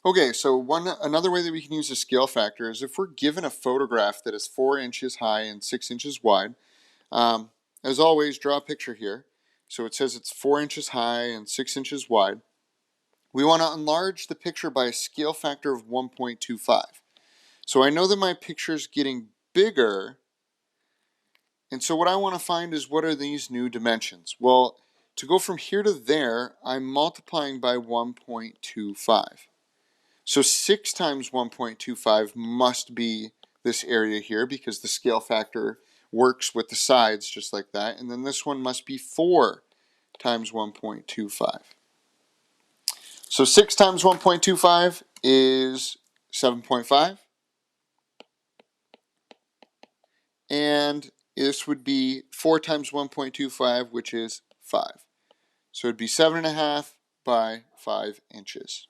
Okay, so another way that we can use a scale factor is if we're given a photograph that is 4 inches high and 6 inches wide. Um, as always, draw a picture here. So it says it's 4 inches high and 6 inches wide. We want to enlarge the picture by a scale factor of 1.25. So I know that my picture is getting bigger, and so what I want to find is what are these new dimensions? Well, to go from here to there, I'm multiplying by 1.25. So 6 times 1.25 must be this area here because the scale factor works with the sides just like that. And then this one must be 4 times 1.25. So 6 times 1.25 is 7.5. And this would be 4 times 1.25, which is 5. So it'd be 7.5 by 5 inches.